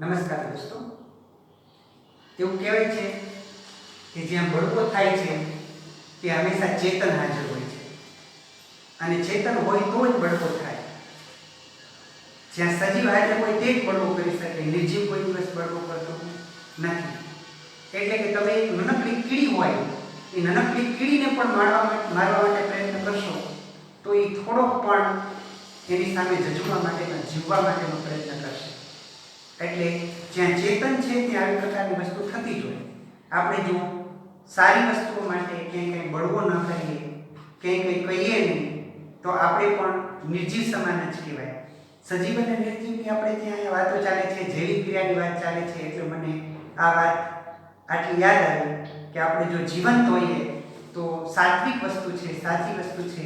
નમસ્કાર દોસ્તો, એવું કહેવાય છે કે જ્યાં બળવો થાય છે ત્યાં હંમેશા ચેતન હાજર હોય છે અને ચેતન હોય તો જ બળવો થાય. જ્યાં સજીવ હાજર હોય તે જ બળવો કરી શકે, નિર્જીવ કોઈ દિવસ બળવો કરતો નથી. એટલે કે તમે એક નાનકડી કીડી હોય, એ નાનકડી કીડીને પણ મારવા માટે પ્રયત્ન કરશો તો એ થોડોક પણ એની સામે જજુમવા માટેનો, જીવવા માટેનો પ્રયત્ન કરશે. એટલે જ્યાં ચેતન છે ત્યાં આવી પ્રકારની વસ્તુ થતી જ હોય. આપણે જો સારી વસ્તુઓ માટે ક્યાંય કંઈ બળવો ન કરીએ, ક્યાંય કંઈ કહીએ નહીં, તો આપણે પણ નિર્જીવ સમાન જ કહેવાય. સજીવ અને નિર્જીવની આપણે ત્યાં વાતો ચાલે છે, જૈવિક ક્રિયાની વાત ચાલે છે, એટલે મને આ વાત આટલી યાદ આવી કે આપણે જો જીવંત હોઈએ તો સાત્વિક વસ્તુ છે, સાચી વસ્તુ છે,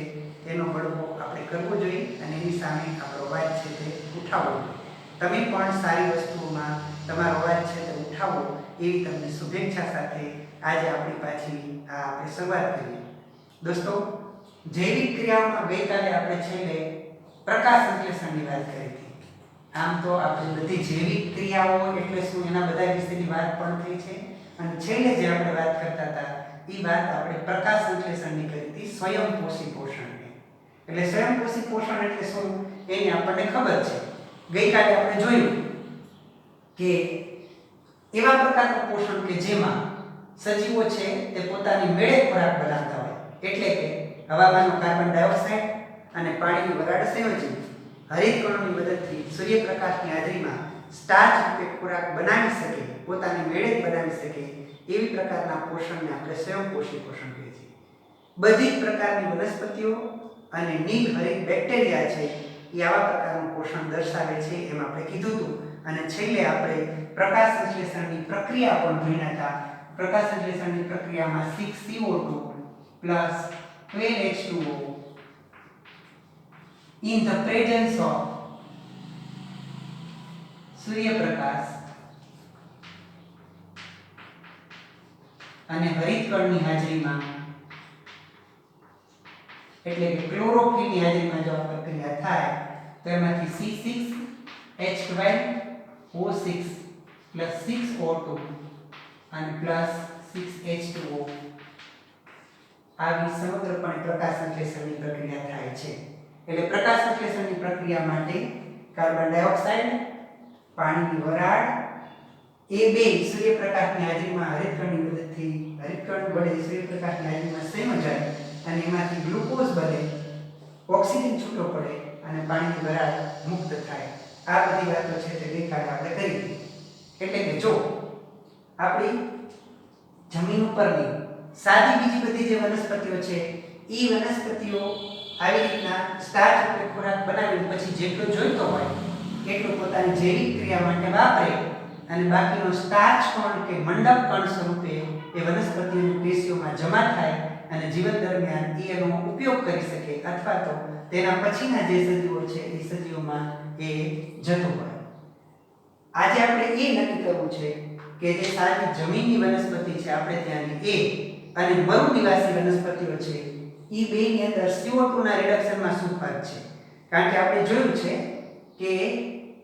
એનો બળવો આપણે કરવો જોઈએ અને એની સામે આપણો અવાજ છે તે ઉઠાવવો જોઈએ. તમે પણ સારી વસ્તુઓમાં તમારો અવાજ છે તે ઉઠાવો, એવી તમને શુભેચ્છા સાથે આજે આપણી પાછી આપણે શરૂઆત કરીએ. દોસ્તો, જૈવિક ક્રિયાઓમાં ગઈકાલે આપણે છેલ્લે પ્રકાશ સંશ્લેષણની વાત કરી હતી. આમ તો આપણે બધી જૈવિક ક્રિયાઓ એટલે શું એના બધા વિશેની વાત પણ થઈ છે અને છેલ્લે જે આપણે વાત કરતા હતા એ વાત આપણે પ્રકાશ સંશ્લેષણની કરી હતી, સ્વયંપોષી પોષણની. એટલે સ્વયંપોષી પોષણ એટલે શું એની આપણને ખબર છે. ગઈકાલે આપણે જોયું કે એવા પ્રકારનું પોષણ કે જેમાં સજીવો છે તે પોતાની મેળે ખોરાક બનાવતા હોય, એટલે કે હવામાંનો કાર્બન ડાયોક્સાઇડ અને પાણીની વરાળ સંયોજિત હરિતકણોની મદદથી સૂર્યપ્રકાશની હાજરીમાં સ્ટાર્ચ રૂપે ખોરાક બનાવી શકે, પોતાની મેળે જ બનાવી શકે, એવી પ્રકારના પોષણને આપણે સ્વયંપોષી પોષણ કહીએ છીએ. બધી જ પ્રકારની વનસ્પતિઓ અને નીલ હરિત બેક્ટેરિયા છે એ આવા પ્રકારનું પોષણ દર્શાવે છે, એમ આપણે કીધું હતું. અને છેલ્લે આપણે પ્રકાશ સંશ્લેષણની પ્રક્રિયા પણ ભણ્યા હતા. પ્રકાશ સંશ્લેષણની પ્રક્રિયામાં 6CO2 plus 12H2O in the presence of સૂર્યપ્રકાશ અને હરિતકણની હાજરીમાં, એટલે કે ક્લોરોફિલની હાજરીમાં જો આ પ્રક્રિયા થાય તો એમાંથી C6H12O6 plus 6O2 અને plus 6H2O આવી સમગ્રપણે પ્રકાશ સંશ્લેષણની પ્રક્રિયા થાય છે. એટલે પ્રકાશ સંશ્લેષણની પ્રક્રિયા માટે કાર્બન ડાયોક્સાઇડ, પાણીની વરાળ એ બે સૂર્યપ્રકાશની હાજરીમાં હરિતકણની મદદથી, હરિતકણ વડે સૂર્યપ્રકાશની હાજરીમાં સંયોજાય અને એમાંથી ગ્લુકોઝ બને, ઓક્સિજન છૂટો પડે અને પાણીની વરાળ મુક્ત થાય. આ બધી વાતો છે તે ગઈકાલે આપણે કરી. એટલે કે જો આપણી જમીન ઉપરની સાદી બીજી બધી જે વનસ્પતિઓ છે એ વનસ્પતિઓ આવી રીતના સ્ટાર્ચ રૂપે ખોરાક બનાવીને પછી જેટલો જોઈતો હોય એટલું પોતાની જૈવિક ક્રિયા માટે વાપરે અને બાકીનો સ્ટાર્ચ કણ કે મંડપ કણ સ્વરૂપે એ વનસ્પતિઓની પેશીઓમાં જમા થાય અને જીવન દરમિયાન એનો ઉપયોગ કરી શકે, અથવા તો તેના પછીના જે સજીવો છે એ સજીવોમાં એ જતું હોય. આજે આપણે એ નક્કી કરવું છે કે જે સારી જમીનની વનસ્પતિ છે આપણે ત્યાંની એ અને મરુ નિવાસી વનસ્પતિઓ છે એ બેની અંદર CO2 ના રિડક્શનમાં શું ફરક છે. કારણ કે આપણે જોયું છે કે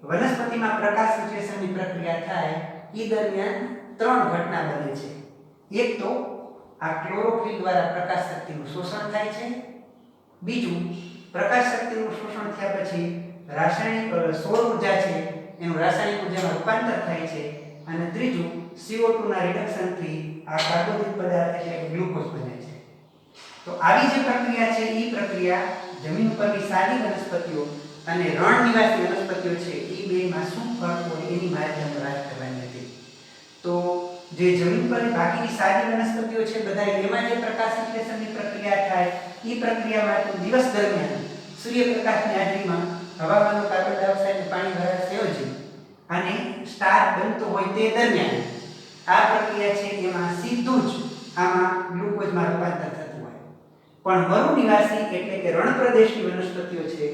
વનસ્પતિમાં પ્રકાશ સંશ્લેષણની પ્રક્રિયા થાય એ દરમિયાન ત્રણ ઘટના બને છે. એક તો આ ક્લોરોફિલ દ્વારા પ્રકાશ શક્તિનું શોષણ થાય છે, બીજું પ્રકાશ શક્તિનું શોષણ થયા પછી રાસાયણિક સૌર ઉર્જા છે એનું રાસાયણિક ઉર્જામાં રૂપાંતર થાય છે, અને ત્રીજું CO2 ના રિડક્શનથી આ કાર્બોદિત પદાર્થ એટલે ગ્લુકોઝ બને છે. તો આવી જે પ્રક્રિયા છે એ પ્રક્રિયા જમીન પરની સાદી વનસ્પતિઓ અને રણ નિવાસી વનસ્પતિઓ છે એ બેમાં શું ફરક હોય એની મારે તમને વાત કરવાની હતી. તો જે જમીન પરની બાકીની સાદી વનસ્પતિઓ છે બધા એમાં જે પ્રકાશ સંશ્લેષણની પ્રક્રિયા થાય એ પ્રક્રિયામાં તો દિવસ દરમિયાન સૂર્યપ્રકાશની હાજરીમાં હવામાંનો કાર્બન ડાયોક્સાઇડ અને પાણી વરાળ સંયોજિત અને સ્ટાર્ચ બનતો હોય તે દરમિયાન આ પ્રક્રિયા છે એમાં સીધું જ આમાં ગ્લુકોઝમાં રૂપાંતર થતું હોય. પણ મરુ નિવાસી એટલે કે રણ પ્રદેશની વનસ્પતિઓ છે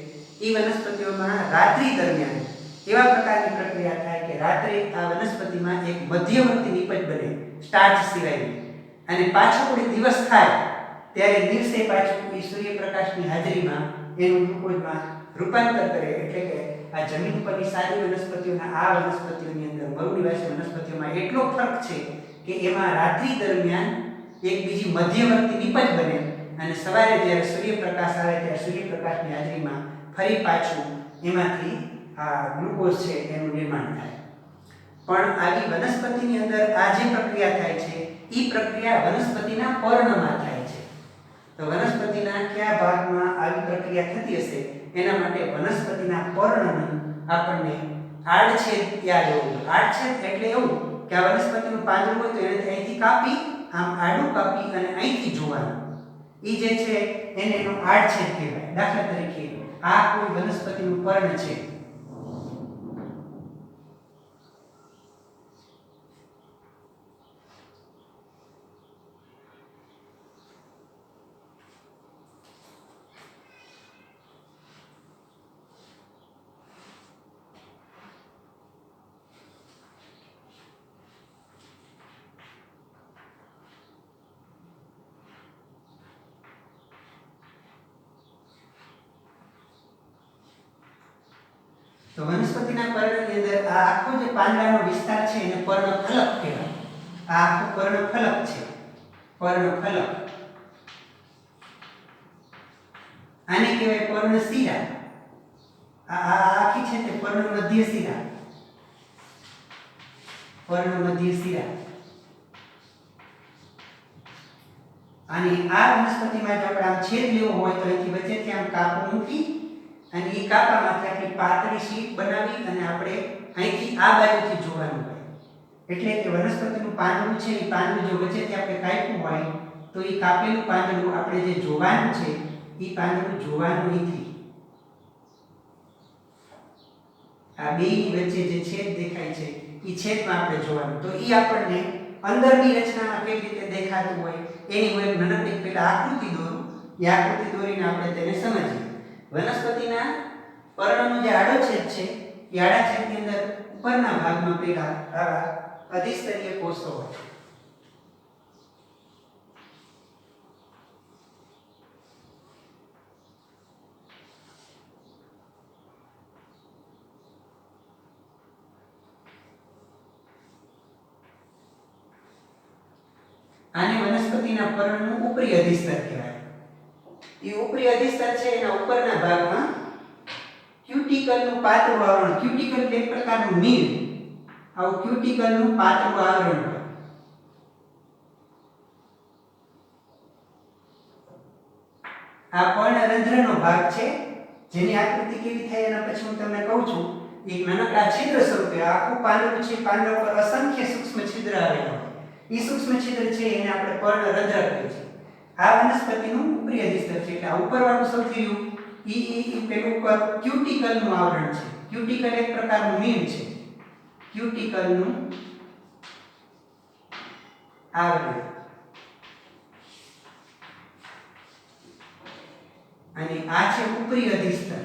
એ વનસ્પતિઓમાં રાત્રિ દરમિયાન એવા પ્રકારની પ્રક્રિયા થાય કે રાત્રે આ વનસ્પતિમાં એક મધ્યવર્તી નિપજ બને સ્ટાર્ચ સિવાયની, અને પાછો કોઈ દિવસ થાય ત્યારે દિવસે પાછું એ સૂર્યપ્રકાશની હાજરીમાં એનું ગ્લુકોઝમાં રૂપાંતર કરે, એટલે કે આ જમીન પરની સાદી વનસ્પતિઓના આ વનસ્પતિઓની અંદર મરુનિવાસી વનસ્પતિઓમાં એટલો ફરક છે કે એમાં રાત્રિ દરમિયાન એક બીજી મધ્યવર્તી નિપજ બને અને સવારે જ્યારે સૂર્યપ્રકાશ આવે ત્યારે સૂર્યપ્રકાશની હાજરીમાં ફરી પાછું એમાંથી આ ગ્લુકોઝ છે એનું નિર્માણ થાય. પણ આવી વનસ્પતિની અંદર આ જે પ્રક્રિયા થાય છે એ પ્રક્રિયા વનસ્પતિના પર્ણમાં થાય છે. તો વનસ્પતિના કયા ભાગમાં આવી પ્રક્રિયા થતી હશે એના માટે વનસ્પતિના પર્ણનું આપણને આડછેદ યાદ હોવું. આડછેદ એટલે એવું કે આ વનસ્પતિનું પાંદડું હોય તો એને અહીંથી કાપી આમ આડું કાપી અને અહીંથી જોવાનું. એ જે છે એને એનો આડછેદ કહેવાય. દાખલા તરીકે આ કોઈ વનસ્પતિનું પર્ણ છે. તો વનસ્પતિના પર્ણની અંદર આ આખો જે પાંદડાનો વિસ્તાર છે એને પર્ણફલક કહેવાય. આ આખો પર્ણફલક છે. પર્ણફલક આને કહેવાય પર્ણશિરા. આ આખી છે તે પર્ણમધ્ય શિરા. પર્ણમધ્ય શિરા. અને આ વનસ્પતિમાં જો આપણે આમ છેદ લેવો હોય તો અહીંથી વચ્ચેથી આમ કાપો મૂકી અને એ કાપામાંથી આપણી પાતળી શીટ બનાવી અને આપણે અહીંથી આ બાજુથી જોવાનું હોય. એટલે કે વનસ્પતિનું પાંદડું છે એ પાંદડું જો વચ્ચેથી આપણે કાપ્યું હોય તો એ કાપેલું પાંદડું આપણે જે જોવાનું છે એ પાંદડું જોવાનું અહીંથી. આ બેની વચ્ચે જે છેદ દેખાય છે એ છેદમાં આપણે જોવાનું. તો એ આપણને અંદરની રચનામાં કેવી રીતે દેખાતું હોય એની હું એક નાનકડી પહેલા આકૃતિ દોરું. એ આકૃતિ દોરીને આપણે તેને સમજીએ. વનસ્પતિના પર્ણનો જે આડો છેદ છે એ આડા છેદની અંદર ઉપરના ભાગમાં પેલા આવા અધિસ્તરીય કોષો હોય છે. આને વનસ્પતિના પર્ણનું ઉપરી અધિસ્તર કહેવાય. એ ઉપરી અધિસ્તર છે એના ઉપરના ભાગમાં ક્યુટિકલનું પાતળું આવરણ. ક્યુટિકલ એટલે એક પ્રકારનું મીણ. આવું ક્યુટિકલનું પાતળું આવરણ હોય. આ પર્ણરંધ્રનો ભાગ છે જેની આકૃતિ કેવી થાય એના પછી હું તમને કહું છું. એક નાનકડા છિદ્ર સ્વરૂપે આખું પાંદડું છે. પાંદડા પર અસંખ્ય સૂક્ષ્મ છિદ્ર આવેલા હોય. એ સૂક્ષ્મ છિદ્ર છે એને આપણે પર્ણરંધ્ર કહીએ છીએ. આ વનસ્પતિનું ઉપરી અધિસ્તર છે. એટલે આ ઉપરવાળું સૌથી ઈ પેલું ઉપર ક્યુટિકલનું આવરણ છે. ક્યુટિકલ એક પ્રકારનું મીણ છે. ક્યુટિકલનું આવરણ. અને આ છે ઉપરી અધિસ્તર.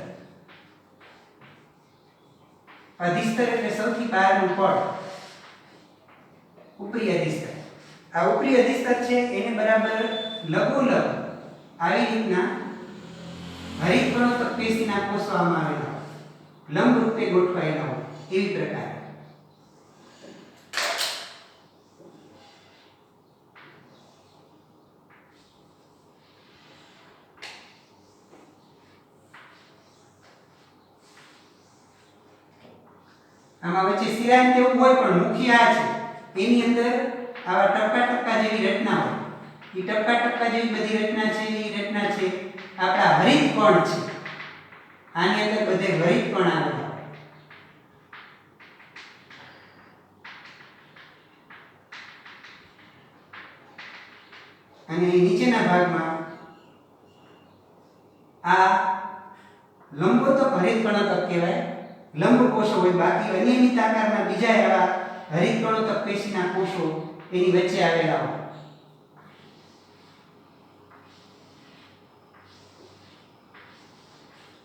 અધિસ્તર એટલે સૌથી બહારનું પડ. ઉપરી અધિસ્તર. આ ઉપરી અધિસ્તર છે એને બરાબર લઘુલઘ આવી રીતના હરિતકણોત્સર્ગ પેશીના કોષો આમાં આવેલા હોય. લંબ રૂપે ગોઠવાયેલા હોય એવી પ્રકારે. આમાં વચ્ચે શિરાંત એવું હોય પણ મુખ્ય આ છે. એની અંદર આવા ટપકા ટપકા જેવી રચના હોય. એ ટપકા ટપકા જેવી બધી રચના છે એ રચના છે આપણા હરિતકણ છે. આની અંદર બધે હરિતકણ આવેલા હોય. અને નીચેના ભાગમાં આ લંબોતક હરિતકણોત્સર્ગ કહેવાય. લંબ કોષો હોય. બાકી અનિયમિત આકારના બીજા એવા હરિતકણોત્સર્ગ પેશીના કોષો એની વચ્ચે આવેલા હોય.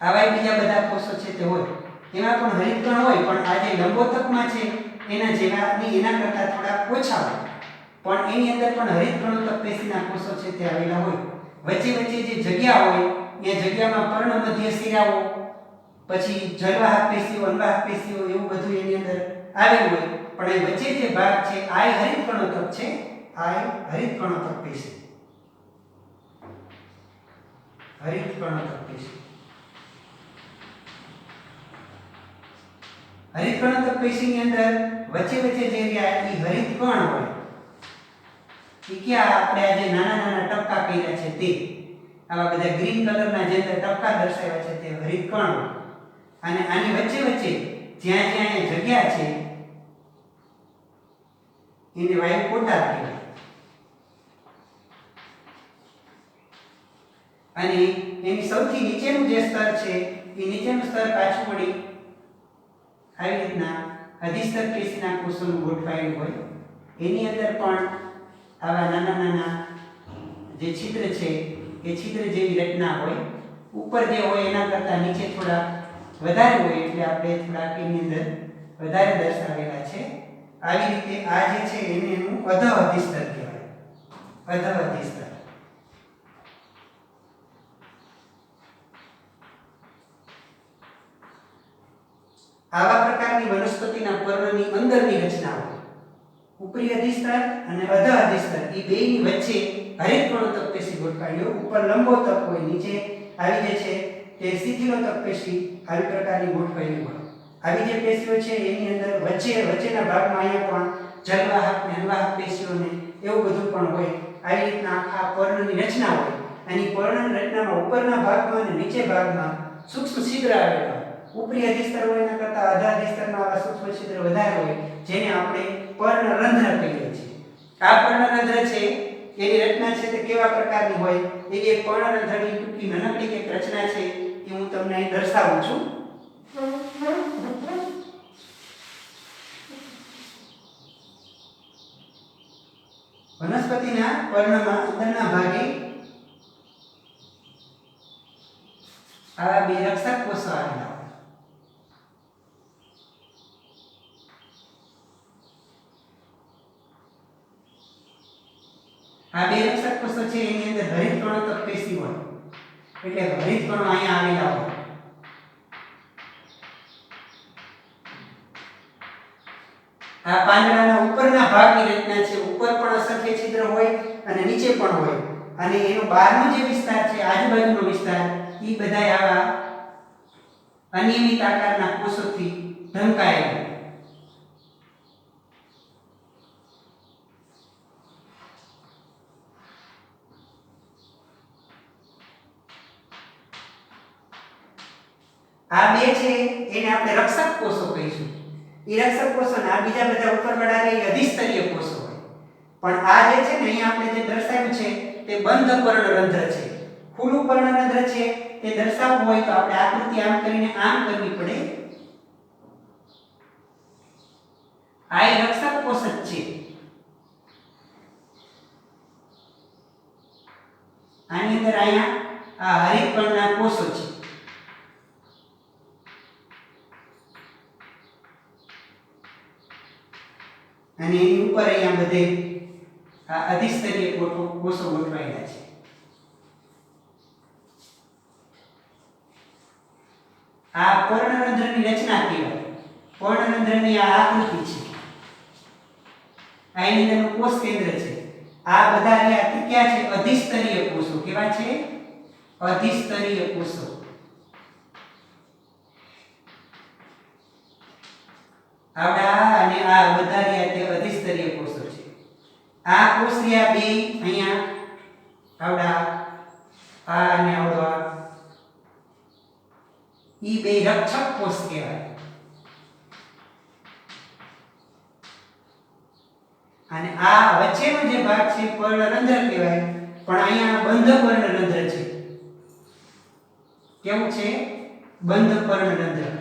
આવા બીજા બધા કોષો છે તે હોય. એમાં પણ હરિતકણ હોય પણ આ જે લંબોતકમાં છે એના જેવા નહીં, એના કરતાં થોડા ઓછા હોય. પણ એની અંદર પણ હરિતકણોત્સર્ગ પેશીના કોષો છે તે આવેલા હોય. વચ્ચે વચ્ચે જે જગ્યા હોય એ જગ્યામાં પર્ણમધ્ય શિરાઓ પછી જલવાહક પેશીઓ, અનવાહક પેશીઓ એવું બધું એની અંદર આવેલું હોય, પણ એ વચ્ચે જે ભાગ છે આ હરિત કણોતક છે, આ હરિત કણોતક પેશી, હરિત કણોતક પેશી. હરિત કણોતક પેશીની અંદર વચ્ચે વચ્ચે જે રહ્યા એ હરિત કણ હોય, એ ક્યાં આપણે આ જે નાના નાના ટપકા કર્યા છે તે આવા બધા ગ્રીન કલરના જે અંદર ટપકા દર્શાવ્યા છે તે હરિત કણ હોય. અને આની વચ્ચે વચ્ચે જ્યાં જ્યાં એ જગ્યા છે એને વાયુકોટા કહેવાય. અને એની સૌથી નીચેનું જે સ્તર છે એ નીચેનું સ્તર પાછું વળી આવી રીતના અધિસ્તર પેશીના કોષોનું ગોઠવાયેલું હોય. એની અંદર પણ આવા નાના નાના જે છિદ્ર છે એ છિદ્ર જેવી રચના હોય. ઉપર જે હોય એના કરતાં નીચે થોડા વધારે હોય, એટલે આપણે થોડાક એની અંદર વધારે દર્શાવેલા છે. આવી રીતે આ જે છે એને એનું અધઃ અધિસ્તર કહેવાય, અધઃ અધિસ્તર. આવા પ્રકારની વનસ્પતિના પર્ણની અંદરની રચના હોય, ઉપરી અધિસ્તર અને અધઃ અધિસ્તર એ બેની વચ્ચે હરિત કણોતક પેશી ગોઠવાયેલી હોય. ઉપર લંબોતક હોય, નીચે આવી જે છે તે શિથિલોતક પેશી આવી પ્રકારની ગોઠવાયેલી હોય. આવી જે પેશીઓ છે એની અંદર વચ્ચેના ભાગમાં અહીંયા પણ જલવાહક ને અનવાહક પેશીઓને એવું બધું પણ હોય. આવી રીતના આખા પર્ણની રચના હોય. અને પર્ણની રચનામાં ઉપરના ભાગમાં અને નીચે ભાગમાં સૂક્ષ્મ છિદ્ર આવેલા હોય. ઉપરી અધિસ્તર હોય એના કરતાં અધઃ અધિસ્તરમાં આવા સૂક્ષ્મ છિદ્ર વધારે હોય, જેને આપણે પર્ણરંધ્ર કહીએ છીએ. આ પર્ણરંધ્ર છે એની રચના છે તે કેવા પ્રકારની હોય, એવી એક પર્ણરંધ્રની ટૂંકી નાનકડી એક રચના છે એ હું તમને અહીં દર્શાવું છું. વનસ્પતિના પર્ણમાં અંદરના ભાગે આવા બે રક્ષક કોષો આવેલા હોય. આ બે રક્ષક કોષો છે એની અંદર હરિત કણોતક પેશી હોય, એટલે હરિત કણો અહીંયા આવેલા હોય. આ પાંદડાના ઉપરના ભાગની રચના છે. ઉપર પણ અસંખ્ય છિદ્ર હોય અને નીચે પણ હોય. અને એનો બહારનો જે વિસ્તાર છે, આજુબાજુનો વિસ્તાર, એ બધા આવા અનિયમિત આકારના કોષોથી ઢંકાયેલા. આ બે છે એને આપણે રક્ષક કોષો કહીશું. એ રક્ષક કોષો અને આ બીજા બધા ઉપરવાળા એ અધિસ્તરીય કોષો હોય. પણ આ જે છે ને અહીંયા આપણે જે દર્શાવ્યું છે તે બંધ પર્ણરંધ્ર છે. ખુલ્લું પર્ણરંધ્ર છે તે દર્શાવવું હોય તો આપણે આકૃતિ આમ કરીને આમ કરવી પડે. આ એ રક્ષક કોષ જ છે. આની અંદર અહીંયા આ હરિત કણના કોષો છે. અને એની ઉપર અહીંયા બધે આ અધિસ્તરીય કોષો ગોઠવાયેલા છે. આ પર્ણરંધ્રની રચના કહેવાય. પર્ણરંધ્રની આ આકૃતિ છે. આ એની અંદરનું કોષ કેન્દ્ર છે. આ બધા રહ્યા ક્યાં છે? અધિસ્તરીય કોષો. કેવા છે? અધિસ્તરીય કોષો. આવડા અને આ બધા રહ્યા તે અધિસ્તરીય કોષો છે. આ કોષ રહ્યા બે અહીંયા આવડા આ અને આવડા ઈ બે રક્ષક કોષ કહેવાય. અને આ વચ્ચેનો જે ભાગ છે પર્ણરંધ્ર કહેવાય. પણ અહીંયા બંધ પર્ણરંધ્ર છે. કેવું છે? બંધ પર્ણરંધ્ર.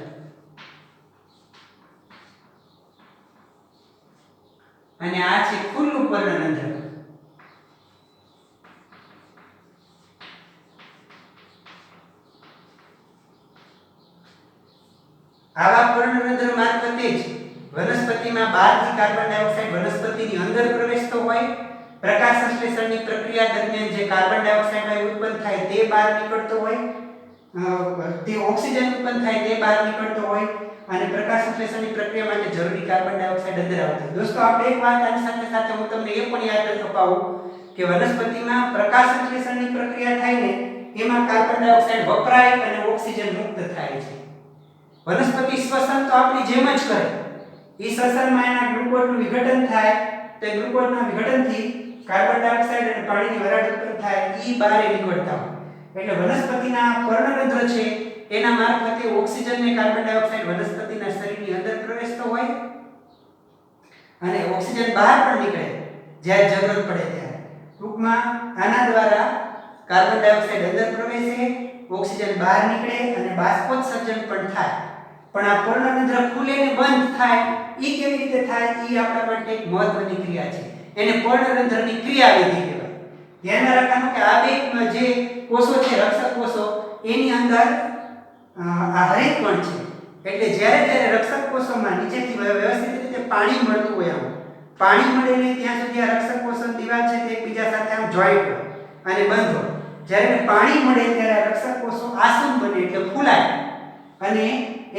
અને આ છે ખુલ્લું પર્ણરંધ્ર. આવા પર્ણરંધ્ર મારફતે જ વનસ્પતિમાં બહારથી કાર્બન ડાયોક્સાઇડ વનસ્પતિની અંદર પ્રવેશતો હોય. પ્રકાશ સંશ્લેષણની પ્રક્રિયા દરમિયાન જે કાર્બન ડાયોક્સાઇડ વાયુ ઉત્પન્ન થાય તે બહાર નીકળતો હોય. તે ઓક્સિજન ઉત્પન્ન થાય તે બહાર નીકળતો હોય અને પ્રકાશ સંશ્લેષણની પ્રક્રિયા માટે જરૂરી કાર્બન ડાયોક્સાઇડ અંદર આવતો હોય. દોસ્તો આપણે એક વાત આની સાથે સાથે હું તમને એ પણ યાદ અપાવું કે વનસ્પતિમાં પ્રકાશ સંશ્લેષણની પ્રક્રિયા થાય ને એમાં કાર્બન ડાયોક્સાઇડ વપરાય અને ઓક્સિજન મુક્ત થાય છે. વનસ્પતિ શ્વસન તો આપણી જેમ જ કરે. એ શ્વસનમાં એના ગ્લુકોઝનું વિઘટન થાય, તે ગ્લુકોઝના વિઘટનથી કાર્બન ડાયોક્સાઇડ અને પાણીની વરાળ ઉત્પન્ન થાય, એ બહાર નીકળતા હોય. એટલે વનસ્પતિના પર્ણરંધ્ર છે એના મારફતે ઓક્સિજન અને કાર્બન ડાયોક્સાઇડ વનસ્પતિના શરીરની અંદર પ્રવેશતો હોય અને ઓક્સિજન બહાર પણ નીકળે જ્યારે જરૂર પડે ત્યારે. ટૂંકમાં આના દ્વારા કાર્બન ડાયોક્સાઇડ અંદર પ્રવેશે, ઓક્સિજન બહાર નીકળે અને બાષ્પોત્સર્જન પણ થાય. પણ આ પર્ણરંધ્ર ખુલે ને બંધ થાય એ કેવી રીતે થાય એ આપણા માટે એક મહત્વની ક્રિયા છે. એને પર્ણરંધ્રની ક્રિયાવિધિ કહેવાય. ધ્યાનમાં રાખવાનું કે આ બે જે કોષો છે રક્ષક કોષો એની અંદર આ હરિતકણ છે. એટલે જ્યારે રક્ષક કોષોમાં નીચેથી વ્યવસ્થિત રીતે પાણી મળતું હોય, આમ પાણી મળે ને ત્યાં સુધી આ રક્ષક કોષોની દિવાલ છે તે એકબીજા સાથે આમ જોઈન્ટ હોય અને બંધ હોય. જ્યારે પાણી મળે ત્યારે રક્ષક કોષો આસુન બને એટલે ફૂલાય અને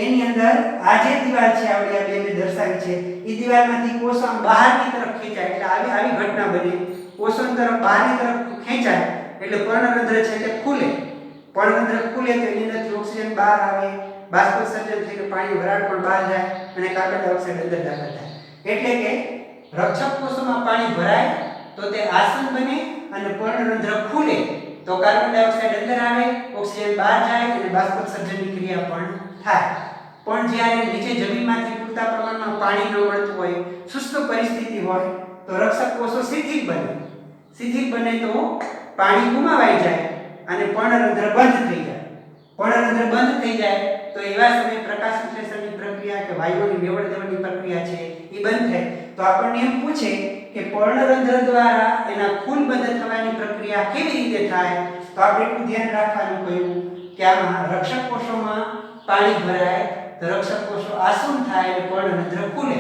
એની અંદર આ જે દિવાલ છે આપણે આ બે મેં દર્શાવી છે એ દિવાલમાંથી કોષો આમ બહારની તરફ ખેંચાય. એટલે આવી ઘટના બને. કોષોની તરફ બહારની તરફ ખેંચાય એટલે પર્ણરંધ્ર છે તે ખુલે. પર્ણરંધ્ર ખુલે તો એની અંદરથી ઓક્સિજન બહાર આવે, બાષ્પોત્સર્જન થઈને પાણી વરાળ પણ બહાર જાય અને કાર્બન ડાયોક્સાઇડ અંદર દાખલ થાય. એટલે કે રક્ષક કોષોમાં પાણી ભરાય તો તે આસન બને અને પર્ણરંધ્ર ખુલે તો કાર્બન ડાયોક્સાઇડ અંદર આવે, ઓક્સિજન બહાર જાય અને બાષ્પોત્સર્જનની ક્રિયા પણ થાય. પણ જ્યારે નીચે જમીનમાંથી પૂરતા પ્રમાણમાં પાણી ન મળતું હોય, શુષ્ક પરિસ્થિતિ હોય તો રક્ષક કોષો શિથિલ બને. શિથિલ બને તો પાણી ગુમાવાઈ જાય અને પર્ણરંધ્ર બંધ થઈ જાય. પર્ણરંધ્ર બંધ થઈ જાય તો એવા સમયે પ્રકાશ સંશ્લેષણની પ્રક્રિયા કે વાયુઓની લેવડ દેવડની પ્રક્રિયા છે એ બંધ થાય. તો આપણને એમ પૂછે કે પર્ણરંધ્ર દ્વારા એના ખુલ બંધ થવાની પ્રક્રિયા કેવી રીતે થાય? તો આપણે એટલું ધ્યાન રાખવાનું કહ્યું કે આમાં રક્ષક કોષોમાં પાણી ભરાય તો રક્ષક કોષો આસુન થાય અને પર્ણરંધ્ર ખુલે.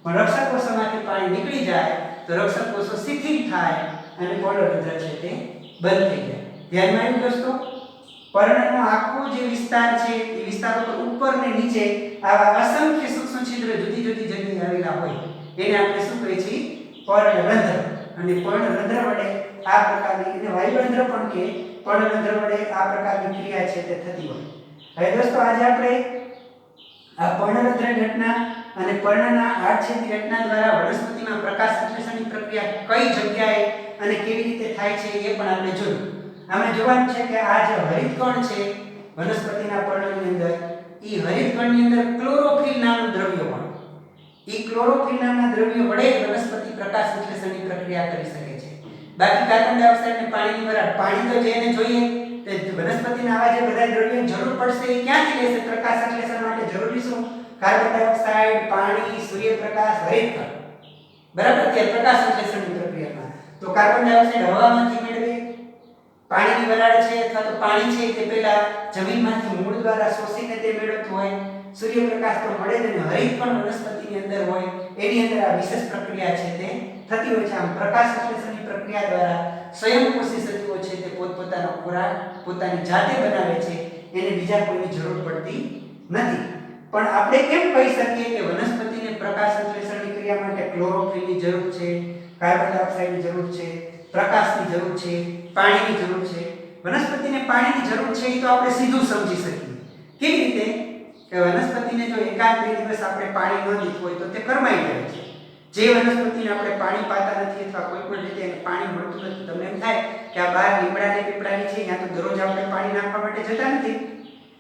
પણ રક્ષક કોષોમાંથી પાણી નીકળી જાય તો રક્ષક કોષો શિથિલ થાય અને પર્ણરંધ્ર છે તે બંધ થઈ જાય. ધ્યાનમાં આવ્યું દોસ્તો? પર્ણનો આખો જે વિસ્તાર છે એ વિસ્તારો પર ઉપર ને નીચે આવા અસંખ્ય સૂક્ષ્મ છિદ્ર જુદી જુદી જગ્યાએ આવેલા હોય એને આપણે શું કહીએ છીએ? પર્ણરંધ્ર. અને પર્ણરંધ્ર વડે આ પ્રકારની, એને વાયુરંધ્ર પણ કે પર્ણરંધ્ર વડે આ પ્રકારની ક્રિયા છે તે થતી હોય. હવે દોસ્તો આજે આપણે આ પર્ણરંધ્ર ઘટના અને પર્ણના આડછેદી ઘટના દ્વારા વનસ્પતિમાં પ્રકાશ સંશ્લેષણની પ્રક્રિયા કઈ જગ્યાએ અને કેવી રીતે થાય છે એ પણ આપણે જોયું. આમાં જોવાનું છે કે આ જે હરિતકણ છે વનસ્પતિના પર્ણની અંદર, એ હરિતકણની અંદર ક્લોરોફિલ નામનું દ્રવ્ય હોય. એ ક્લોરોફિલ નામના દ્રવ્ય વડે વનસ્પતિ પ્રકાશ સંશ્લેષણની પ્રક્રિયા કરી શકે છે. બાકી કાર્બન ડાયોક્સાઇડ અને પાણીની વરાળ, પાણી તો જેને જોઈએ તે વનસ્પતિના આવા જે બધા દ્રવ્યોની જરૂર પડશે એ ક્યાંથી લેશે? પ્રકાશ સંશ્લેષણ માટે જરૂરી શું? કાર્બન ડાયોક્સાઇડ, પાણી, સૂર્યપ્રકાશ, હરિતકણ. બરાબર? તે પ્રકાશ સંશ્લેષણની પ્રક્રિયામાં તો કાર્બન ડાયોક્સાઇડ હવામાંથી મેળવે, પાણીની વરાળ છે અથવા તો પાણી છે તે પહેલા જમીનમાંથી મૂળ દ્વારા શોષીને તે મેળવતું હોય. સૂર્યપ્રકાશ તો મળે જ અને હરિતકણ વનસ્પતિની અંદર હોય એની અંદર આ વિશેષ પ્રક્રિયા છે તે થતી હોય છે. આમ પ્રકાશ સંશ્લેષણની પ્રક્રિયા દ્વારા સ્વયંપોષી સજીવો છે તે પોતપોતાનો ખોરાક પોતાની જાતે બનાવે છે, એને બીજા કોઈની જરૂર પડતી નથી. પણ આપણે કેમ કહી શકીએ કે વનસ્પતિને પ્રકાશ સંશ્લેષણની ક્રિયા માટે ક્લોરોફિલની જરૂર છે, કાર્બન ડાયોક્સાઇડની જરૂર છે, પ્રકાશની જરૂર છે, પાણીની જરૂર છે? વનસ્પતિને પાણીની જરૂર છે એ તો આપણે સીધું સમજી શકીએ. કેવી રીતે? કે વનસ્પતિને જો એકાદ બે દિવસ આપણે પાણી ન દીધું હોય તો તે કરમાઈ જાય છે. જે વનસ્પતિને આપણે પાણી પાતા નથી અથવા કોઈ પણ રીતે એને પાણી મળતું નથી, તમને એમ થાય કે આ બહાર લીમડાને પીપળાની છે ત્યાં તો દરરોજ આપણે પાણી નાખવા માટે જતા નથી,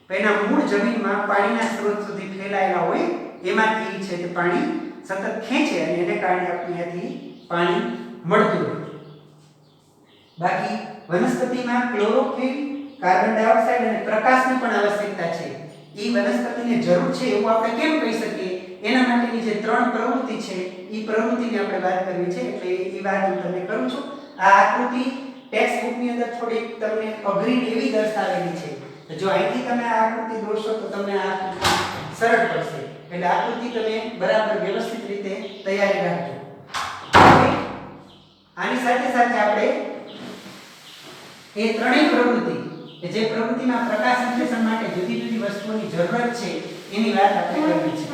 પણ એના મૂળ જમીનમાં પાણીના સ્ત્રોત સુધી ફેલાયેલા હોય એમાંથી છે તે પાણી સતત ખેંચે અને એને કારણે આપણે ત્યાંથી પાણી મળતું હોય. બાકી વનસ્પતિમાં ક્લોરોફિલ, કાર્બન ડાયોક્સાઇડ અને પ્રકાશની પણ આવશ્યકતા છે. એ વનસ્પતિને જરૂર છે એવું આપણે કેમ કહી શકીએ? એના માટેની જે ત્રણ પ્રવૃત્તિ છે એ પ્રવૃત્તિની આપણે વાત કરવી છે. એટલે એ વાત હું તમને કરું છું. આ આકૃતિ ટેક્સ્ટ બુકની અંદર થોડી તમને અઘરી એવી દર્શાવેલી છે. જો અહીંથી તમે આ આકૃતિ દોરશો તો તમને આ સરળ પડશે. એટલે આકૃતિ તમે બરાબર વ્યવસ્થિત રીતે તૈયારી રાખજો. આની સાથે સાથે આપણે એ ત્રણેય પ્રવૃત્તિ કે જે પ્રવૃત્તિમાં પ્રકાશ સંશ્લેષણ માટે જુદી જુદી વસ્તુઓની જરૂરત છે એની વાત આપણે કરવી છે.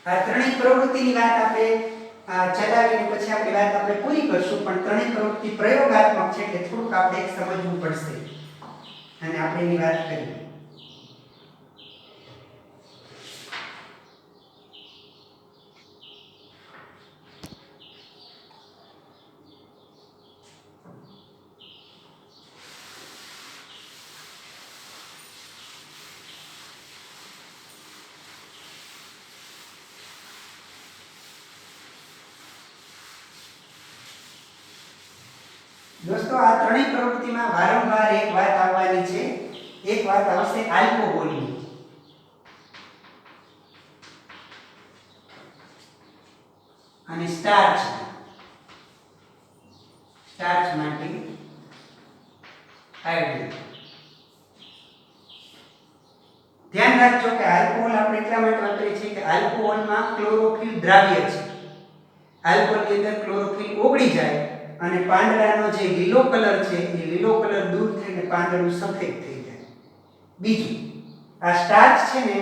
આ ત્રણેય પ્રવૃત્તિની વાત આપણે ચલાવીને પછી આપણી વાત આપણે પૂરી કરશું, પણ ત્રણેય પ્રવૃત્તિ પ્રયોગાત્મક છે એટલે થોડુંક આપણે એક સમજવું પડશે અને આપણે એની વાત કરીએ. દોસ્તો, આ ત્રણેય પ્રવૃત્તિમાં વારંવાર એક વાત આવવાની છે. એક વાત આવશે આલ્કોહોલની. અને સ્ટાર્ચ માટે આયોડિન. ધ્યાન રાખજો કે આલ્કોહોલ આપણે એટલા માટે વાપરીએ છીએ કે આલ્કોહોલમાં ક્લોરોફિલ દ્રાવ્ય છે. આલ્કોહોલની અંદર ક્લોરોફિલ ઓગળી જાય અને પાંદડાનો જે લીલો કલર છે એ લીલો કલર દૂર થઈને પાંદડું સફેદ થઈ જાય. બીજું, આ સ્ટાર્ચ છે ને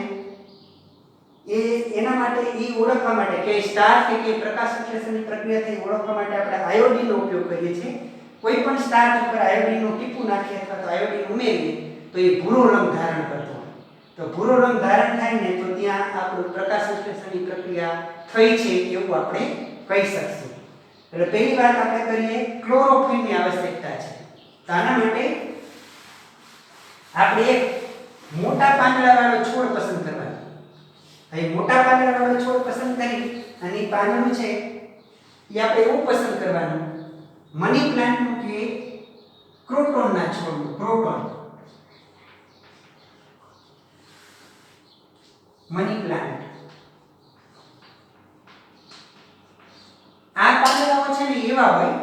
એના માટે ઓળખવા માટે કે સ્ટાર્ચ કે પ્રકાશ સંશ્લેષણની પ્રક્રિયાથી ઓળખવા માટે આપણે આયોડિનનો ઉપયોગ કરીએ છીએ. કોઈ પણ સ્ટાર્ચ ઉપર આયોડિનનું ટીપું નાખીએ અથવા તો આયોડિન ઉમેરીએ તો એ ભૂરો રંગ ધારણ કરતો હોય. તો ભૂરો રંગ ધારણ થાય ને તો ત્યાં આપણું પ્રકાશ સંશ્લેષણની પ્રક્રિયા થઈ છે એવું આપણે કહી શકશું. એટલે પહેલી વાત આપણે કરીએ ક્લોરોફિલની આવશ્યકતા છે. તો આના માટે આપણે એક મોટા પાંદડાવાળો છોડ પસંદ કરવાનો. હવે મોટા પાંદડાવાળો છોડ પસંદ કરી અને પાંદડું છે એ આપણે એવું પસંદ કરવાનું મની પ્લાન્ટનું કે ક્રોટોનના છોડનું. ક્રોટોન, મની પ્લાન્ટ. આ પાંદડાઓ છે ને એવા હોય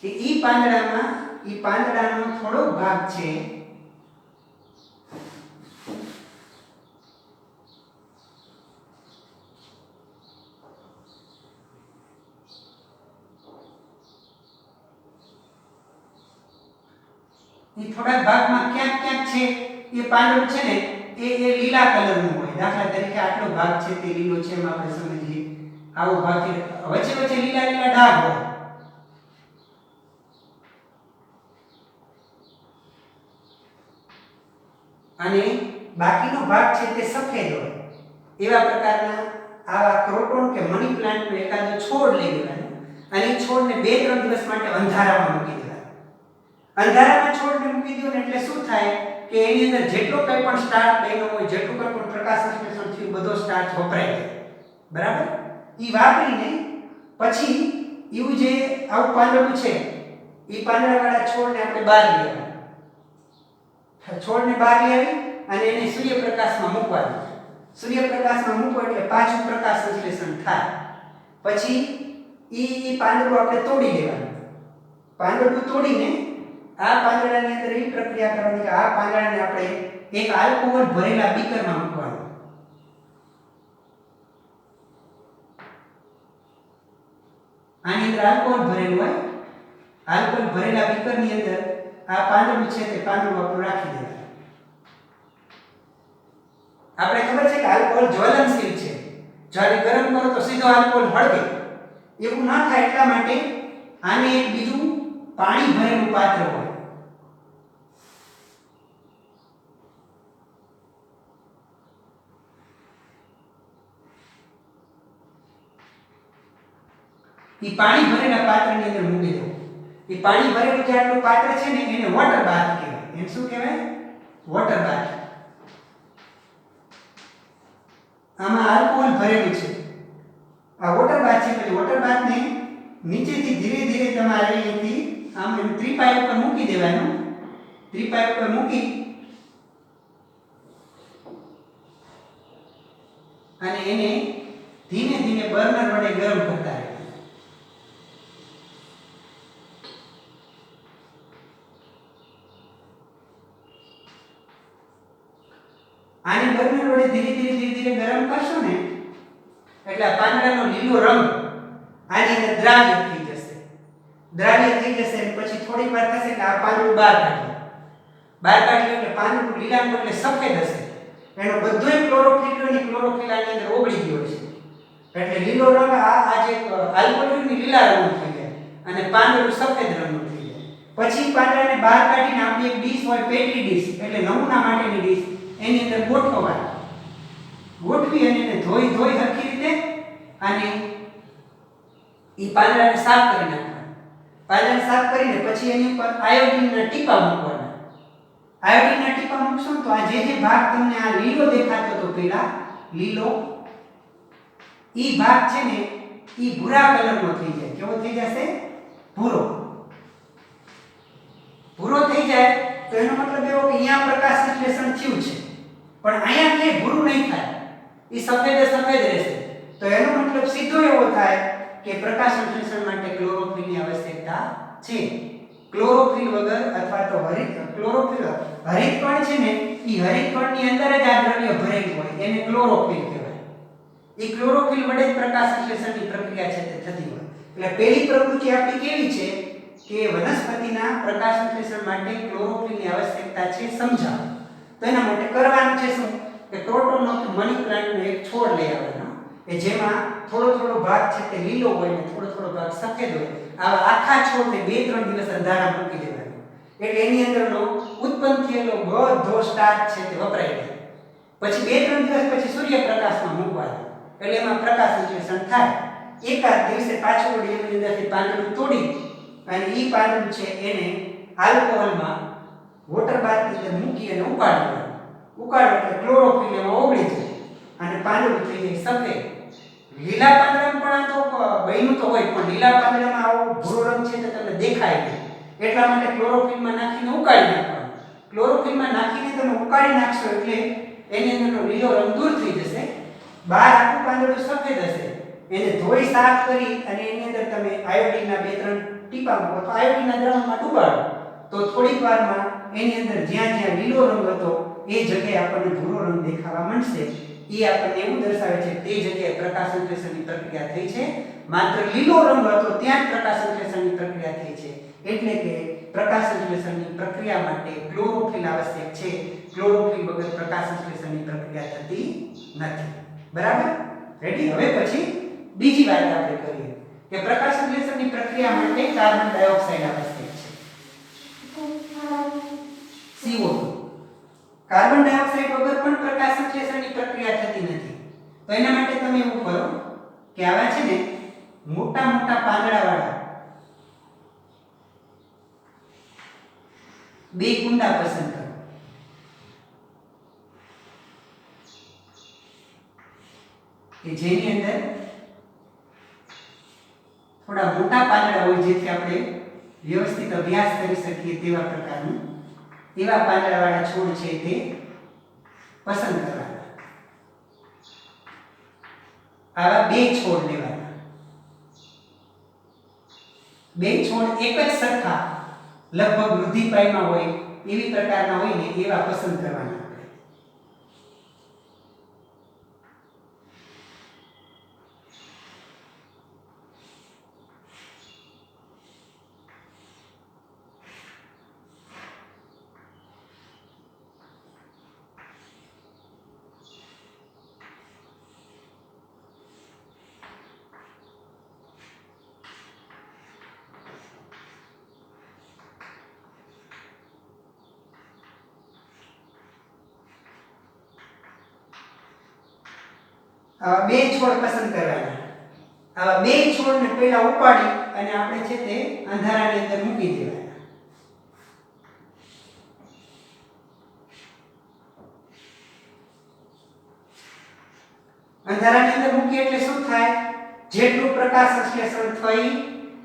કે પાંદડાનો થોડો ભાગ છે થોડાક ભાગમાં ક્યાંક છે એ પાંદડું છે ને એ લીલા કલરનું હોય. દાખલા તરીકે આટલો ભાગ છે તે લીલો છે એમ આપણે સમજીએ. આવો ભાગ છે વચ્ચે લીલા ડાઘ હોય. અને બાકીનો ભાગ છે તે સફેદ હોય. એવા પ્રકારના આવા ક્રોટોન કે મની પ્લાન્ટનો એકાદો છોડ લઈ લેવાનો અને એ છોડને 2-3 દિવસ માટે અંધારામાં મૂકી દેવાનો. અંધારામાં છોડને મૂકી દો ને એટલે શું થાય કે એની અંદર જેટલો કંઈ પણ સ્ટાર્ચ બન્યો હોય, જેટલું કંઈ પણ પ્રકાશ સંશ્લેષણ થયું, બધો સ્ટાર્ચ વપરાય જાય. બરાબર? ઈ વાપરીને પછી એવું જે આવું પાંદડું છે એ પાંદડાવાળા છોડને આપણે બહાર લઈ આવવાનું. છોડને બહાર લઈ આવી અને એને સૂર્યપ્રકાશમાં મૂકવાનું. સૂર્યપ્રકાશમાં મૂકો એટલે પાછું પ્રકાશ સંશ્લેષણ થાય. પછી ઈ પાંદડું આપણે તોડી દેવાનું. પાંદડું તોડીને આ પાંદડાની અંદર એવી પ્રક્રિયા કરવાની કે આ પાંદડાને આપણે એક આલ્કોહોલ ભરેલા બીકરમાં મૂકવાનું. આની અંદર આલ્કોહોલ ભરેલું હોય. આલ્કોહોલ ભરેલા બીકરની અંદર આ પાંદડું છે તે પાંદડું આપણે રાખી દેવાનું. આપણે ખબર છે કે આલ્કોહોલ જ્વલનશીલ છે. જ્યારે ગરમ કરો તો સીધો આલ્કોહોલ હળગે. એવું ન થાય એટલા માટે આને એક બીજું પાણી ભરેલું પાત્ર હોય. એ પાણી ભરેલા પાત્રની અંદર મૂકી દો. એ પાણી ભરેલું જે આટલું પાત્ર છે ને એને વોટર બાથ કહેવાય. એને શું કહેવાય? વોટર બાથ. આમાં આલ્કોહોલ ભરેલું છે. આ વોટર બાથ છે. પછી વોટર બાથને નીચેથી ધીરે ધીરે તમારે અહીંથી આમ ત્રિપાઈ ઉપર મૂકી દેવાનું. ત્રિપાઈ ઉપર મૂકી અને એને ધીમે ધીમે બર્નર વડે ગરમ કરતા રહેવું. આને બર્નર વડે ધીરે ધીરે ગરમ કરશો ને એટલે આ પાંદડાનો લીલો રંગ આની અંદર દ્રાવ્ય થઈ જશે. દ્રાવ્ય થઈ જશે અને પછી થોડીક વાર થશે કે આ પાંદડું બહાર કાઢો. બહાર કાઢ્યું એટલે પાંદડું લીલાનું એટલે સફેદ હશે. એનો બધોય ક્લોરોફિલ અને ક્લોરોફિલ આની અંદર ઓગળી ગયો છે. એટલે લીલો રંગ આ જે આલ્કોહોલ ની લીલા રંગનો થઈ જાય અને પાંદડું સફેદ રંગનું થઈ જાય. પછી પાંદડાને બહાર કાઢીને આપણી એક ડીશ હોય, પેટરી ડીશ એટલે નમૂના માટેની ડીશ, એની અંદર ગોઠવવા. ગોઠવી અને એને ધોઈ હરખી રીતે અને ઈ પાંદડાને સાફ કરી નાખવાના. પાંદડાને સાફ કરીને પછી એની ઉપર આયોડિનના ટીપા મૂકવાના. આયોડિનના ટીપા મૂકશો તો આ જે ભાગ તમને આ લીલો દેખાતો હતો પેલા લીલો, ઈ ભાગ છે ને ઈ ભૂરા કલરનો થઈ જાય. કેવો થઈ જશે? ભૂરો. ભૂરો થઈ જાય તો એનો મતલબ એવો કે અહીંયા પ્રકાશ સંશ્લેષણ થયું છે, પણ અહીંયા કે ભૂરું નહીં થાય, ઈ સફેદ રહેશે. તો એનો મતલબ સીધો એવો થાય કે પ્રકાશ સંશ્લેષણ માટે ક્લોરોફિલની આવશ્યકતા છે. ક્લોરોફિલ વગર અથવા તો ક્લોરોફિલ હરિતકણ છે ને, ઈ હરિતકણની અંદર જ આ દ્રવ્ય ભરેલું હોય એને ક્લોરોફિલ કહેવાય. ઈ ક્લોરોફિલ વડે જ પ્રકાશ સંશ્લેષણની પ્રક્રિયા છે તે થતી હોય. એટલે પહેલી પ્રવૃત્તિ આપણી કેવી છે કે વનસ્પતિના પ્રકાશ સંશ્લેષણ માટે ક્લોરોફિલની આવશ્યકતા છે સમજાવો. તો એના માટે કરવાનું છે શું કે ક્રોટોન ઓફ મની પ્લાન્ટનો એક છોડ લઈ આવવાનો કે જેમાં થોડો ભાગ છે તે લીલો હોય ને થોડો ભાગ સફેદ હોય. આવા આખા છોડને 2-3 દિવસ અંધારા મૂકી દેવાનો. એટલે એની અંદરનો ઉત્પન્ન થયેલો બધો સ્ટાર્ચ છે તે વપરાઈ જાય. પછી 2-3 દિવસ પછી સૂર્યપ્રકાશમાં મૂકવાનો. એટલે એમાં પ્રકાશ સંશ્લેષણ થાય. એકાદ દિવસે પાછું વળી એની અંદરથી પાંદડું તોડી અને ઈ પાંદડું છે એને આલ્કોહોલમાં વોટર બાથની અંદર મૂકી અને ઉકાળવાનું. ઉકાળો એટલે ક્લોરોફિલ એમાં ઓગળી જાય અને પાંદડું થઈ જાય સફેદ. લીલા પાંદડામાં પણ આ તો બહેનું તો હોય, પણ લીલા પાંદડામાં આવો ભૂરો રંગ છે તો તમને દેખાય નહીં. એટલા માટે ક્લોરોફિલમાં નાખીને ઉકાળી નાખવાનું. ક્લોરોફિલમાં નાખીને તમે ઉકાળી નાખશો એટલે એની અંદરનો લીલો રંગ દૂર થઈ જશે. બહાર આખું પાંદડું સફેદ હશે. એને ધોઈ સાફ કરી અને એની અંદર તમે આયોડિનના 2-3 ટીપા મૂકો તો આયોડિનના દ્રાવણમાં ડુબાડો તો થોડીક વારમાં એની અંદર જ્યાં લીલો રંગ હતો એ જગ્યાએ આપણને ભૂરો રંગ દેખાવા માંડશે. એ આપણને એવું દર્શાવે છે તે જગ્યાએ પ્રકાશ સંશ્લેષણની પ્રક્રિયા થઈ છે. માત્ર લીલો રંગ હતો ત્યાં જ પ્રકાશ સંશ્લેષણની પ્રક્રિયા થઈ છે. એટલે કે પ્રકાશ સંશ્લેષણની પ્રક્રિયા માટે ક્લોરોફિલ આવશ્યક છે. ક્લોરોફિલ વગર પ્રકાશ સંશ્લેષણની પ્રક્રિયા થતી નથી. બરાબર? રેડી? હવે પછી બીજી વાત આપણે કરીએ કે પ્રકાશ સંશ્લેષણની પ્રક્રિયા માટે કાર્બન ડાયોક્સાઇડ આવશ્યક છે. CO2. કાર્બન ડાયોક્સાઇડ વગર પણ પ્રકાશ સંશ્લેષણની પ્રક્રિયા થતી નથી. તો એના માટે તમે એવું કરો કે આવા છે ને મોટા પાંદડાવાળા 2 કુંડા પસંદ કરો. કે જેની અંદર થોડા મોટા પાંદડા હોય જેથી આપણે વ્યવસ્થિત અભ્યાસ કરી શકીએ તેવા પ્રકારનું એવા પાંદડાવાળા છોડ છે તે પસંદ કરવાના. આવા 2 છોડ લેવાના. 2 છોડ એક જ સરખા લગભગ વૃદ્ધિપાયમાં હોય એવી પ્રકારના હોય ને એવા પસંદ કરવાના. આવા 2 છોડ પસંદ કરવાના. આવા 2 છોડને પહેલા ઉપાડી અને આપણે છે તે અંધારાની અંદર મૂકી દેવાના. અંધારાની અંદર મૂકી એટલે શું થાય? જેટલું પ્રકાશ સંશ્લેષણ થઈ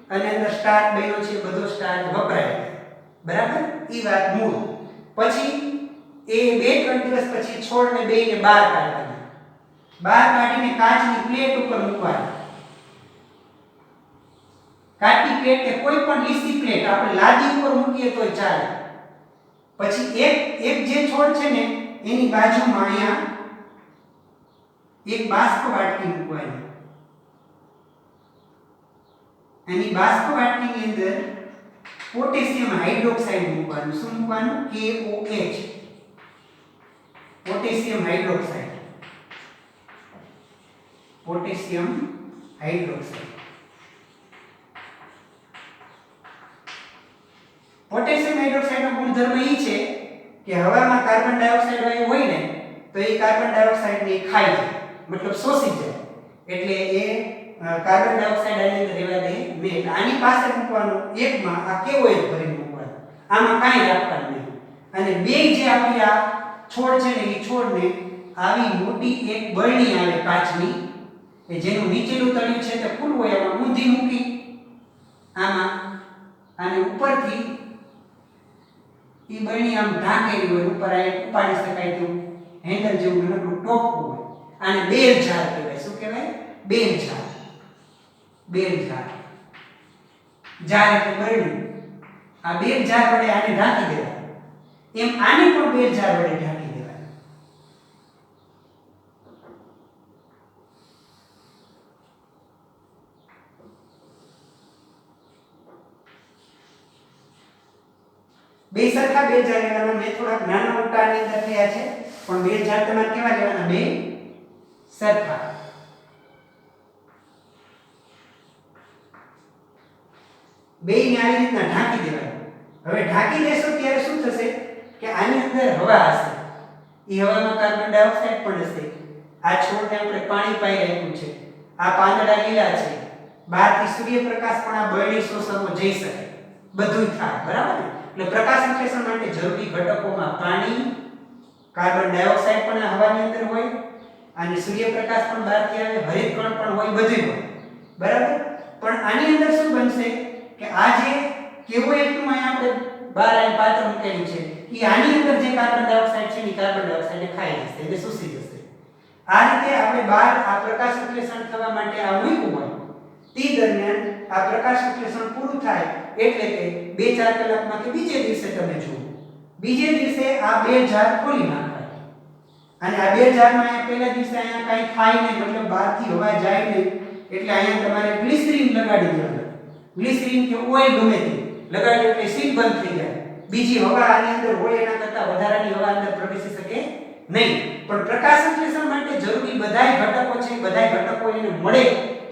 અને અંદર સ્ટાર્ચ બન્યો છે બધો સ્ટાર્ચ વપરાય. બરાબર? ઈ વાત મૂળ. પછી એ 2-3 દિવસ પછી છોડને બેયને બહાર કાઢવાના. બહાર કાઢીને કાચની પ્લેટ ઉપર મૂકવાની. કાચની પ્લેટ કે કોઈ પણ લીસી પ્લેટ આપણે લાદી ઉપર મૂકીએ તોય ચાલે. પછી એક જે છોડ છે ને એની બાજુમાં અહીંયા એક બાષ્પ વાટકી મૂકવાની. એની બાષ્પ વાટકીની અંદર પોટેશિયમ હાઇડ્રોક્સાઇડ મૂકવાનું. શું મૂકવાનું? KOH, potassium hydroxide. Potassium hydroxide. Potassium હાઇડ્રોક્સાઇડનો ગુણધર્મ એ છે કે હવામાં કાર્બન ડાયોક્સાઇડ વાયુ હોય ને તો એ કાર્બન ડાયોક્સાઇડને ખાઈ જાય, મતલબ શોષી જાય. એટલે એ કાર્બન ડાયોક્સાઇડ આની અંદર રહેવા દે નહીં. આની પાસે મૂકવાનું, એકમાં આ KOH ભરીને મૂકવાનું, આમાં કાંઈ રાખવાનું નહીં. અને બે જે આપણી આ છોડ છે ને એ છોડને આવી મોટી એક બરણી આવે કાચની, કે જેનું નીચેનું તળિયું છે તે ખુલ્લું હોય, એમાં ઊંધી મૂકી આમાં અને ઉપરથી ઈ બરણી આમ ઢાંકેલી હોય, ઉપર આ ઉપાડી શકાય તેવું હેન્ડલ જેવું નાનું ટોપકું હોય. આને બેલ ઝાડ કહેવાય. શું કહેવાય? બેલ ઝાડ. બેલ ઝાડ. ઝાડ એટલે બરણી. આ બેલ ઝાડ વડે આને ઢાંકી દેવાય. એમ આને પણ બેલ ઝાડ વડે ઢાંકી દેવાય. બે સરખા બેલ ઝાડ લેવાના. મેં થોડાક નાના મોટાની અંદર થયા છે, પણ બેલ ઝાડ તમારે કેવા લેવાના? બે સરખા. બેયને આવી રીતના ઢાંકી દેવાનું. હવે ઢાંકી દેશો ત્યારે શું થશે કે આની અંદર હવા હશે. એ હવામાં કાર્બન ડાયોક્સાઇડ પણ હશે. આ છોડને આપણે પાણી પાઈ રાખ્યું છે. આ પાંદડા લીલા છે. બહારથી સૂર્યપ્રકાશ પણ આ બરણી શોષણમાં જઈ શકે. બધું થાય, બરાબર ને? એટલે પ્રકાશ સંશ્લેષણ માટે જરૂરી ઘટકોમાં પાણી, કાર્બન ડાયોક્સાઇડ પણ હવાની અંદર હોય અને સૂર્યપ્રકાશ પણ બહારથી આવે, હરિતકણ પણ હોય, બધું હોય, બરાબર? પણ આની અંદર શું બનશે કે આ જે KOH નું અહીંયા આપણે બહાર આ પાત્ર મૂકેલું છે એ આની અંદર જે કાર્બન ડાયોક્સાઇડ છે એ કાર્બન ડાયોક્સાઇડને ખાઈ જશે, એટલે શોષી જશે. આ રીતે આપણે બહાર આ પ્રકાશ સંશ્લેષણ થવા માટે આ મૂક્યું હોય તે દરમિયાન આ પ્રકાશ સંશ્લેષણ પૂરું થાય એટલે કે 2-4 કલાકમાં કે બીજે દિવસે તમે જુઓ, બીજે દિવસે આ બે ઝાડ ખોલી નાખવાય. અને આ બે ઝાડમાં અહીંયા પહેલા દિવસે અહીંયા કાંઈ થાય નહીં, મતલબ બહારથી હવા જાય નહીં, એટલે અહીંયા તમારે ગ્લિસરીન લગાડી દેવાનું. ગ્લિસરીન કે ઓઇલ ગમે તે લગાડ્યું એટલે સીલ બંધ થઈ જાય. બીજી હવા આની અંદર હોય એના કરતાં વધારાની હવા અંદર પ્રવેશી શકે નહીં. પણ પ્રકાશ સંશ્લેષણ માટે જરૂરી બધાય ઘટકો છે, બધાય ઘટકો એને મળે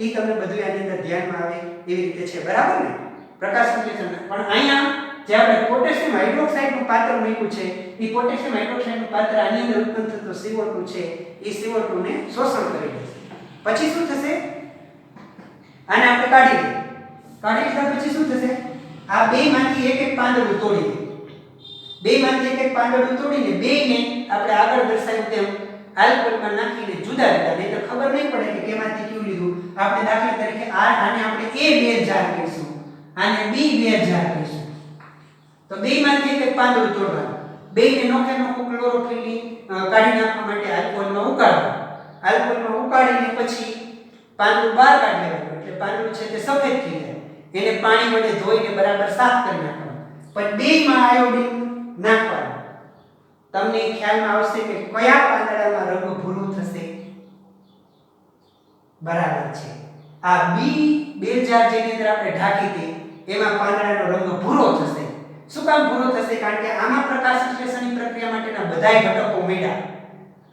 એ તમને બધું આની અંદર ધ્યાનમાં આવે એવી રીતે છે, બરાબર ને? પ્રકાશ સંશ્લેષણ પણ અહીંયા જે આપણે પોટેશિયમ હાઇડ્રોક્સાઇડનું પાત્ર મૂક્યું છે એ પોટેશિયમ હાઇડ્રોક્સાઇડનું પાત્ર આની અંદર ઉત્પન્ન થતો CO2 છે એ CO2 ને શોષણ કરી લેશે. પછી શું થશે? આને આપણે કાઢી દઈએ. કાઢી લીધા પછી શું થશે? આ બેમાંથી એક એક પાંદડું તોડી દે. બેમાંથી એક એક પાંદડું તોડીને બેને આપણે આગળ દર્શાવ્યું તેમ આલ્કોહોલમાં નાખીને જુદા જુદા, નહીં તો ખબર નહીં પડે કે કેમાંથી કયું લીધું. આપણે દાખલા તરીકે આને આપણે A બેર ઝાડ કહીશું, આને B બેર ઝાડ કહીશું. તો બેમાંથી એક એક પાંદડું તોડવાનું. બેને નોખે નોખો ક્લોરોફિલની કાઢી નાખવા માટે આલ્કોહોલમાં ઉકાળવાનું. આલ્કોહોલમાં ઉકાળીને પછી પાંદડું બહાર કાઢી લેવાનું. એટલે પાંદડું છે તે સફેદ થઈ જાય. એને પાણી વડે ધોઈને બરાબર સાફ કરી નાખવાનું. પછી બેમાં આયોડિન નાખવાનું. તમને ખ્યાલમાં આવશે કે કયા પાંદડામાં રંગ ભૂરો થશે? બરાબર છે, આ બી બેલ ઝાડ જેની અંદર આપણે ઢાંકી હતી એમાં પાંદડાનો રંગ ભૂરો થશે. શું કામ ભૂરો થશે? કારણ કે આમાં પ્રકાશ સંશ્લેષણની પ્રક્રિયા માટેના બધાય ઘટકો મળ્યા.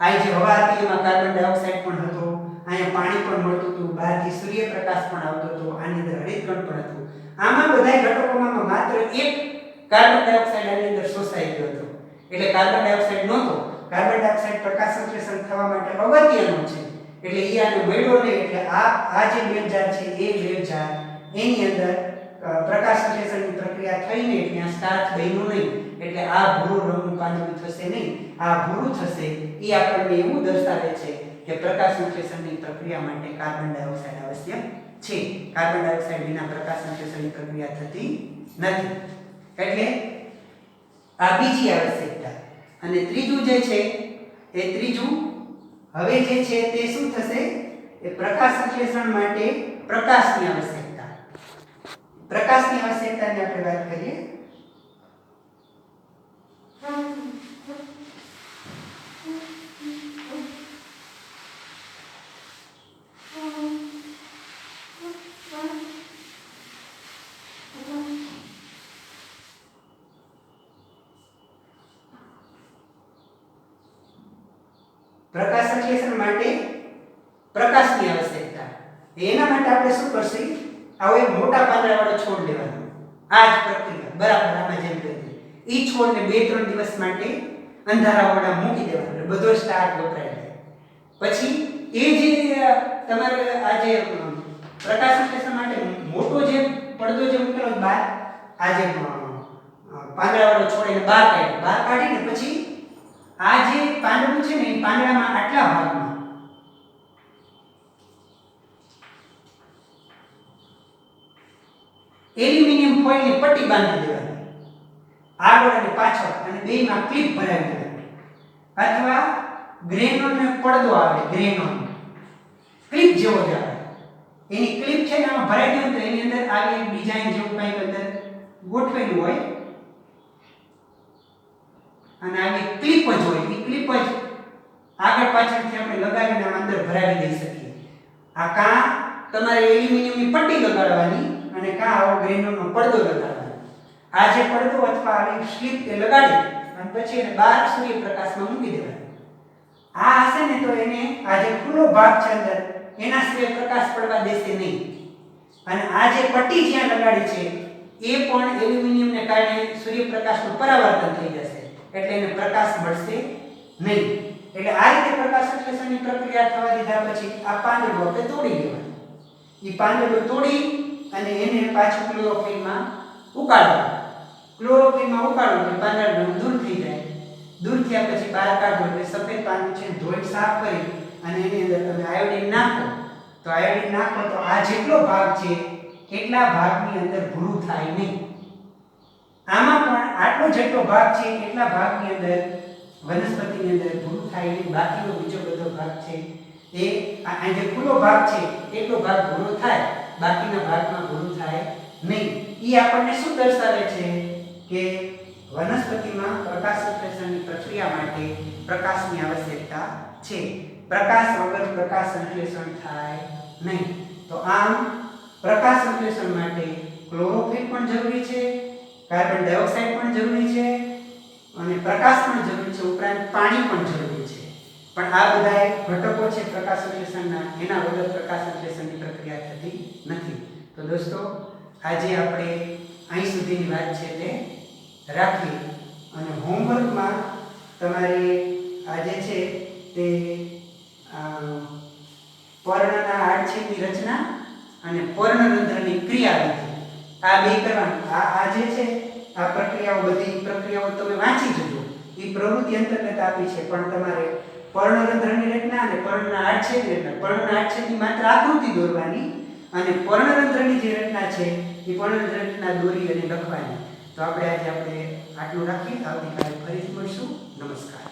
આ જે હવા હતી એમાં કાર્બન ડાયોક્સાઇડ પણ હતો, અહીંયા પાણી પણ મળતું હતું, બહારથી સૂર્યપ્રકાશ પણ આવતો હતો, આની અંદર હરિતકણ પણ હતું. આમાં બધાય ઘટકોમાં માત્ર એક કાર્બન ડાયોક્સાઇડ આની અંદર શોષાઈ ગયો હતો. એટલે કાર્બન ડાયોક્સાઇડ નહોતો. કાર્બન ડાયોક્સાઇડ પ્રકાશ સંશ્લેષણ થવા માટે અગત્યનો છે. એટલે ઈ આને મળ્યો નહીં. એટલે આ જે બેલ ઝાડ છે એ બેલ ઝાડ એની અંદર પ્રકાશ સંશ્લેષણની પ્રક્રિયા થઈને ત્યાં સ્ટાર્ચ બન્યું નહીં. એટલે આ ભૂરો રંગનું પાંદડું થશે નહીં. આ ભૂરું થશે એ આપણને એવું દર્શાવે છે કે પ્રકાશ સંશ્લેષણની પ્રક્રિયા માટે કાર્બન ડાયોક્સાઇડ આવશ્યક છે. કાર્બન ડાયોક્સાઇડ વિના પ્રકાશ સંશ્લેષણની પ્રક્રિયા થતી નથી. એટલે આ બીજી આવશ્યકતા. અને ત્રીજું જે છે એ ત્રીજું હવે જે છે તે શું થશે એ પ્રકાશ સંશ્લેષણ માટે પ્રકાશની આવશ્યકતા પ્રકાશની આવશ્યકતાની આપણે વાત કરીએ પ્રકાશ સંશ્લેષણ માટે પ્રકાશની આવશ્યકતા એના માટે આપણે શું કરશું આવો એક મોટા પાંદડાવાળો છોડ લેવાનો આ જ પ્રક્રિયા બરાબર આમાં જેમ કરી ઈ છોડને 2-3 દિવસ માટે અંધારાવાળા મૂકી દેવાનો એટલે બધો સ્ટાર્ચ વપરાય જાય પછી એ જે તમારે આ જે પ્રકાશ સંશ્લેષણ માટે મોટો જે પડદો જે મૂકેલો બહાર આ જે પાંદડાવાળો છોડ એને બહાર કાઢીને પછી આ જે પાંદડું છે ને એ પાંદડામાં આટલા ભાગમાં એલ્યુમિનિયમ ફોઇલની પટ્ટી બાંધી દેવાની આગળ અને પાછળ અને બેયમાં ક્લિપ ભરાવી દેવાની અથવા ગ્રેનોનનો પડદો આવે ગ્રેનોન ક્લિપ જેવો જ આવે એની ક્લિપ છે ને આમાં ભરાઈ દો તો એની અંદર આવી ડિઝાઇન જેવું કંઈક અંદર ગોઠવેલું હોય અને આવી ક્લિપ જ હોય એ ક્લિપ જ આગળ પાછળથી આપણે લગાવીને અંદર ભરાવી દઈ શકીએ આ કાં તમારે એલ્યુમિનિયમની પટ્ટી લગાડવાની અને કાં આવો ગ્રેનોનનો પડદો લગાડવાનો આ જે પડદો અથવા આવી સ્લીપ એ લગાડી અને પછી એને બહાર સૂર્યપ્રકાશમાં મૂકી દેવાનો આ હશે ને તો એને આ જે ખુલ્લો ભાગ છે અંદર એના સિવાય પ્રકાશ પડવા દેશે નહીં અને આ જે પટ્ટી જ્યાં લગાડી છે એ પણ એલ્યુમિનિયમને કારણે સૂર્યપ્રકાશનું પરાવર્તન થઈ જશે એટલે એને પ્રકાશ મળશે નહીં એટલે આ રીતે પ્રકાશ સંશ્લેષણની પ્રક્રિયા થવા દીધા પછી આ પાંદડું આપણે તોડી લેવાનું એ પાંદડું તોડી અને એને પાછું ક્લોરોફિલમાં ઉકાળવાનું ક્લોરોફિલમાં ઉકાળો એટલે પાંદડું દૂર થઈ જાય દૂર થયા પછી બહાર કાઢો એટલે સફેદ પાંદડું છે ધોઈ સાફ કરી અને એની અંદર તમે આયોડિન નાખો તો આયોડિન નાખો તો આ જેટલો ભાગ છે એટલા ભાગની અંદર ભૂરું થાય નહીં આમાં પણ આટલો જેટલો ભાગ છે એટલા ભાગની અંદર વનસ્પતિની અંદર ભૂરું થાય નહીં બાકીનો બીજો બધો ભાગ છે એ આ જે ખુલ્લો ભાગ છે એટલો ભાગ ભૂરો થાય બાકીના ભાગમાં ભૂરું થાય નહીં એ આપણને શું દર્શાવે છે કે વનસ્પતિમાં પ્રકાશ સંશ્લેષણની પ્રક્રિયા માટે પ્રકાશની આવશ્યકતા છે પ્રકાશ વગર પ્રકાશ સંશ્લેષણ થાય નહીં તો આમ પ્રકાશ સંશ્લેષણ માટે ક્લોરોફિલ પણ જરૂરી છે કાર્બન ડાયોક્સાઇડ પણ જરૂરી છે અને પ્રકાશ પણ જરૂરી છે ઉપરાંત પાણી પણ જરૂરી છે પણ આ બધા ઘટકો છે પ્રકાશ સંશ્લેષણના એના વગર પ્રકાશ સંશ્લેષણની પ્રક્રિયા થતી નથી તો દોસ્તો આજે આપણે અહીં સુધીની વાત છે તે રાખી અને હોમવર્કમાં તમારે આજે છે તે પર્ણના આડછેદની રચના અને પર્ણરંધ્રની ક્રિયાવિધિ આ બે કરવાનું આ જે છે આ પ્રક્રિયાઓ બધી પ્રક્રિયાઓ તમે વાંચી જજો એ પ્રવૃત્તિ અંતર્ગત આપી છે પણ તમારે પર્ણરંધ્રની રચના અને પર્ણના આડછેદની રચના પર્ણના આડછેદની માત્ર આકૃતિ દોરવાની અને પર્ણરંધ્રની જે રચના છે એ પર્ણરંધ્ર રચના દોરી અને લખવાની તો આપણે આજે આટલું રાખીએ આવતીકાલે ફરીથી મળશું નમસ્કાર